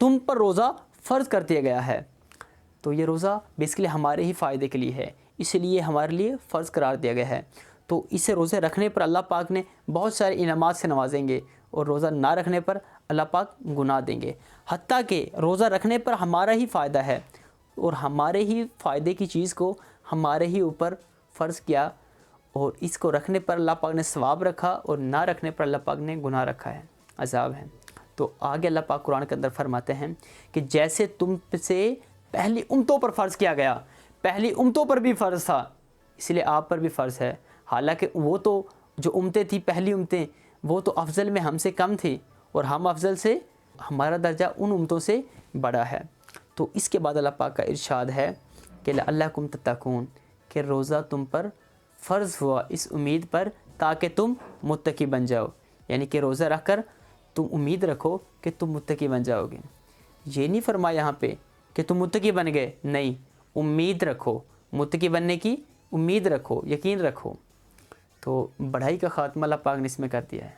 تم پر روزہ فرض کر دیا گیا ہے۔ تو یہ روزہ بیسکلی ہمارے ہی فائدے کے لیے ہے، اس لیے ہمارے لیے فرض قرار دیا گیا ہے۔ تو اسے روزے رکھنے پر اللہ پاک نے بہت سارے انعامات سے نوازیں گے، اور روزہ نہ رکھنے پر اللہ پاک گناہ دیں گے۔ حتیٰ کہ روزہ رکھنے پر ہمارا ہی فائدہ ہے، اور ہمارے ہی فائدے کی چیز کو ہمارے ہی اوپر فرض کیا، اور اس کو رکھنے پر اللہ پاک نے ثواب رکھا، اور نہ رکھنے پر اللہ پاک نے گناہ رکھا ہے، عذاب ہے۔ تو آگے اللہ پاک قرآن کے اندر فرماتے ہیں کہ جیسے تم سے پہلی امتوں پر فرض کیا گیا، پہلی امتوں پر بھی فرض تھا، اس لیے آپ پر بھی فرض ہے۔ حالانکہ وہ تو جو امتیں تھیں، پہلی امتیں، وہ تو افضل میں ہم سے کم تھی، اور ہم افضل سے ہمارا درجہ ان امتوں سے بڑا ہے۔ تو اس کے بعد اللہ پاک کا ارشاد ہے کہ لعلکم تتقون، کہ روزہ تم پر فرض ہوا اس امید پر تاکہ تم متقی بن جاؤ، یعنی کہ روزہ رکھ کر تم امید رکھو کہ تم متقی بن جاؤ گے۔ یہ نہیں فرمایا یہاں پہ کہ تم متقی بن گئے، نہیں، امید رکھو، متقی بننے کی امید رکھو، یقین رکھو۔ تو بڑائی کا خاتمہ اللہ پاک نے اس میں کر دیا ہے۔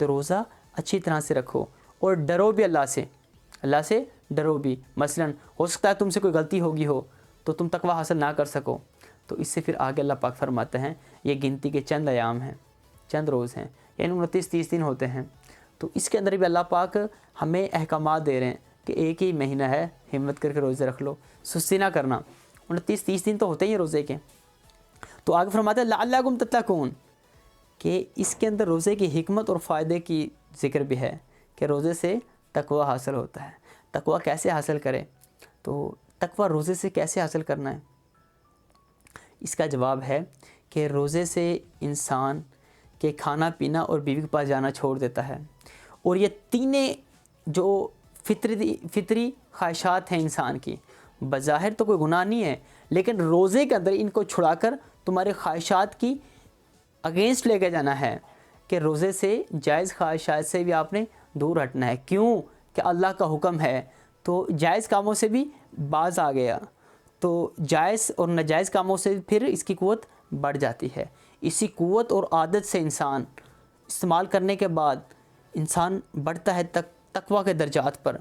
تو روزہ اچھی طرح سے رکھو، اور ڈرو بھی اللہ سے ڈرو بھی۔ مثلا ہو سکتا ہے تم سے کوئی غلطی ہوگی ہو تو تم تقوی حاصل نہ کر سکو، تو اس سے پھر آگے اللہ پاک فرماتے ہیں یہ گنتی کے چند ایام ہیں، چند روز ہیں، یعنی 29-30 دن ہوتے ہیں۔ تو اس کے اندر بھی اللہ پاک ہمیں احکامات دے رہے ہیں کہ ایک ہی مہینہ ہے، ہمت کر کے روزے رکھ لو، سستی نہ کرنا۔ 29-30 دن تو ہوتے ہی ہیں روزے کے۔ تو آگے فرماتے ہیں لعلکم تتقون، کہ اس کے اندر روزے کی حکمت اور فائدے کی ذکر بھی ہے کہ روزے سے تقوی حاصل ہوتا ہے۔ تقوی کیسے حاصل کرے؟ تو تقوی روزے سے کیسے حاصل کرنا ہے؟ اس کا جواب ہے کہ روزے سے انسان کے کھانا پینا اور بیوی کے پاس جانا چھوڑ دیتا ہے، اور یہ تینیں جو فطری خواہشات ہیں انسان کی، بظاہر تو کوئی گناہ نہیں ہے، لیکن روزے کے اندر ان کو چھڑا کر تمہارے خواہشات کی اگینسٹ لے کے جانا ہے، کہ روزے سے جائز خواہشات سے بھی آپ نے دور ہٹنا ہے۔ کیوں؟ کہ اللہ کا حکم ہے، تو جائز کاموں سے بھی باز آ گیا، تو جائز اور ناجائز کاموں سے پھر اس کی قوت بڑھ جاتی ہے۔ اسی قوت اور عادت سے انسان استعمال کرنے کے بعد انسان بڑھتا ہے تقوی کے درجات پر۔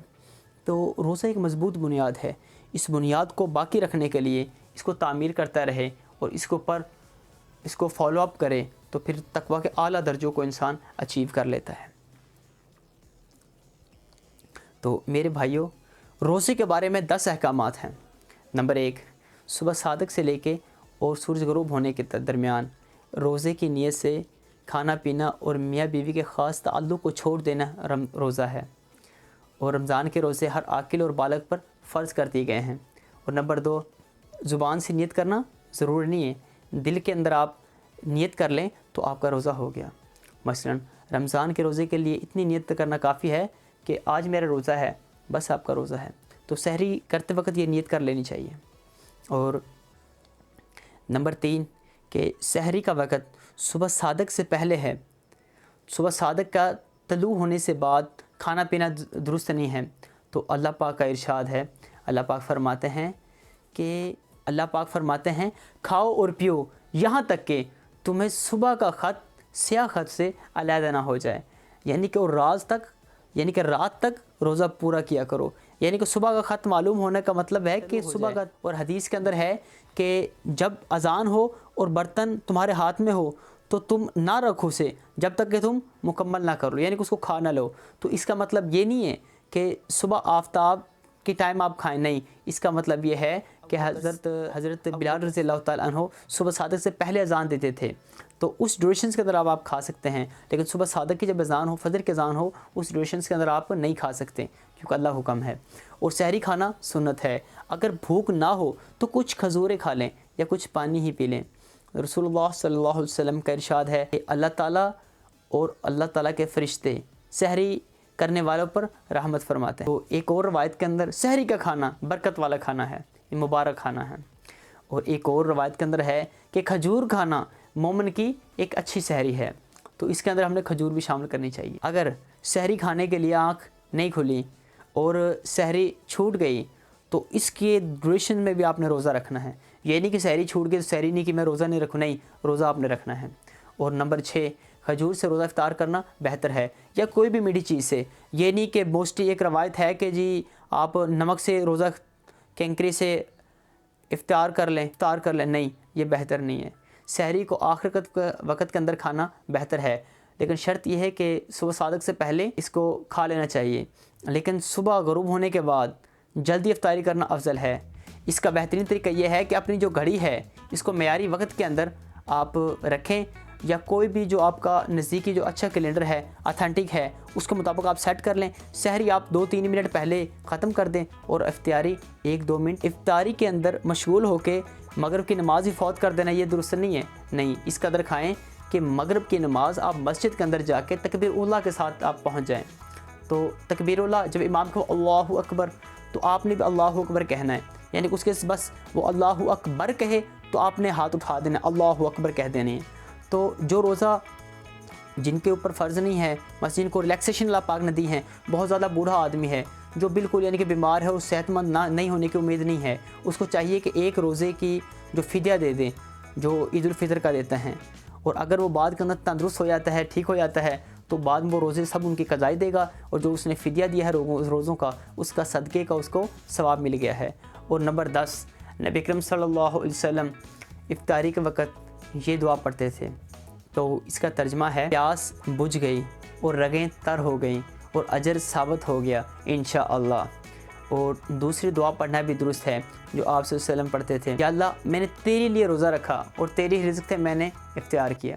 تو روزہ ایک مضبوط بنیاد ہے، اس بنیاد کو باقی رکھنے کے لیے اس کو تعمیر کرتا رہے، اور اس کو فالو اپ کرے، تو پھر تقوی کے اعلیٰ درجوں کو انسان اچیو کر لیتا ہے۔ تو میرے بھائیوں، روزے کے بارے میں 10 احکامات ہیں۔ نمبر 1، صبح صادق سے لے کے اور سورج غروب ہونے کے درمیان روزے کی نیت سے کھانا پینا اور میاں بیوی کے خاص تعلق کو چھوڑ دینا روزہ ہے، اور رمضان کے روزے ہر عاقل اور بالغ پر فرض کر دیے گئے ہیں۔ اور نمبر 2، زبان سے نیت کرنا ضروری نہیں ہے، دل کے اندر آپ نیت کر لیں تو آپ کا روزہ ہو گیا۔ مثلا رمضان کے روزے کے لیے اتنی نیت کرنا کافی ہے کہ آج میرا روزہ ہے، بس آپ کا روزہ ہے، تو سحری کرتے وقت یہ نیت کر لینی چاہیے۔ اور نمبر 3، کہ سحری کا وقت صبح صادق سے پہلے ہے، صبح صادق کا طلوع ہونے سے بعد کھانا پینا درست نہیں ہے۔ تو اللہ پاک کا ارشاد ہے، اللہ پاک فرماتے ہیں کھاؤ اور پیو یہاں تک کہ تمہیں صبح کا خط سیاہ خط سے علیحدہ نہ ہو جائے، یعنی کہ رات تک روزہ پورا کیا کرو۔ یعنی کہ صبح کا خط معلوم ہونے کا مطلب ہے کہ صبح کا، اور حدیث کے اندر ہے کہ جب اذان ہو اور برتن تمہارے ہاتھ میں ہو تو تم نہ رکھو اسے جب تک کہ تم مکمل نہ کر لو، یعنی کہ اس کو کھا نہ لو۔ تو اس کا مطلب یہ نہیں ہے کہ صبح آفتاب کی ٹائم آپ کھائیں، نہیں، اس کا مطلب یہ ہے کہ حضرت بلال رضی اللہ تعالیٰ عنہ صبح صادق سے پہلے اذان دیتے تھے، تو اس ڈیوریشنز کے اندر آپ کھا سکتے ہیں، لیکن صبح صادق کی جب اذان ہو، فجر کی اذان ہو، اس ڈیوریشنز کے اندر آپ نہیں کھا سکتے، کیونکہ اللہ حکم ہے۔ اور سحری کھانا سنت ہے، اگر بھوک نہ ہو تو کچھ کھجوریں کھا لیں یا کچھ پانی ہی پی لیں۔ رسول اللہ صلی اللہ علیہ وسلم کا ارشاد ہے کہ اللہ تعالیٰ اور اللہ تعالیٰ کے فرشتے سحری کرنے والوں پر رحمت فرماتے ہیں۔ تو ایک اور روایت کے اندر سحری کا کھانا برکت والا کھانا ہے، یہ مبارک کھانا ہے۔ اور ایک اور روایت کے اندر ہے کہ کھجور کھانا مومن کی ایک اچھی سحری ہے، تو اس کے اندر ہم نے کھجور بھی شامل کرنی چاہیے۔ اگر سحری کھانے کے لیے آنکھ نہیں کھلی اور سحری چھوٹ گئی تو اس کے ڈیوریشن میں بھی آپ نے روزہ رکھنا ہے، یہ نہیں کہ سحری چھوٹ گئی تو سحری نہیں کہ میں روزہ نہیں رکھوں، نہیں، روزہ آپ نے رکھنا ہے۔ اور نمبر 6، کھجور سے روزہ افطار کرنا بہتر ہے، یا کوئی بھی میٹھی چیز سے۔ یہ نہیں کہ موسٹلی ایک روایت ہے کہ جی آپ نمک سے روزہ کینکری سے افطار کر لیں، نہیں، یہ بہتر نہیں ہے۔ سحری کو آخر وقت کے اندر کھانا بہتر ہے، لیکن شرط یہ ہے کہ صبح صادق سے پہلے اس کو کھا لینا چاہیے، لیکن صبح غروب ہونے کے بعد جلدی افطاری کرنا افضل ہے۔ اس کا بہترین طریقہ یہ ہے کہ اپنی جو گھڑی ہے اس کو معیاری وقت کے اندر آپ رکھیں، یا کوئی بھی جو آپ کا نزدیکی جو اچھا کیلنڈر ہے، اتھینٹک ہے، اس کے مطابق آپ سیٹ کر لیں۔ سحری آپ 2-3 منٹ پہلے ختم کر دیں، اور افطاری 1-2 منٹ افطاری کے اندر مشغول ہو کے مغرب کی نماز ہی فوت کر دینا، یہ درست نہیں ہے۔ نہیں، اس قدر کھائیں کہ مغرب کی نماز آپ مسجد کے اندر جا کے تکبیر اولیٰ کے ساتھ آپ پہنچ جائیں۔ تو تکبیر اولیٰ جب امام کو اللہ اکبر، تو آپ نے بھی اللہ اکبر کہنا ہے، یعنی اس کے بس وہ اللہ اکبر کہے تو آپ نے ہاتھ اٹھا دینا، اللہ اکبر کہہ دینے ہیں۔ تو جو روزہ جن کے اوپر فرض نہیں ہے، بس جن کو ریلیکسیشن اللہ پاک نے دی ہے، بہت زیادہ بوڑھا آدمی ہے جو بالکل یعنی کہ بیمار ہے اور صحت مند نہیں ہونے کی امید نہیں ہے، اس کو چاہیے کہ ایک روزے کی جو فدیہ دے دیں جو عید الفطر کا دیتے ہیں، اور اگر وہ بعد کے اندر تندرست ہو جاتا ہے، ٹھیک ہو جاتا ہے، تو بعد میں وہ روزے سب ان کی قضائی دے گا، اور جو اس نے فدیہ دیا ہے روزوں کا، اس کا صدقے کا اس کو ثواب مل گیا ہے۔ اور نمبر 10، نبی اکرم صلی اللہ علیہ وسلم افطاری کے وقت یہ دعا پڑھتے تھے، تو اس کا ترجمہ ہے: پیاس بجھ گئی اور رگیں تر ہو گئیں اور اجر ثابت ہو گیا انشاءاللہ۔ اور دوسری دعا پڑھنا بھی درست ہے جو آپ صلی اللہ علیہ وسلم پڑھتے تھے: یا اللہ، میں نے تیرے لیے روزہ رکھا اور تیری رزق سے میں نے افطار کیا۔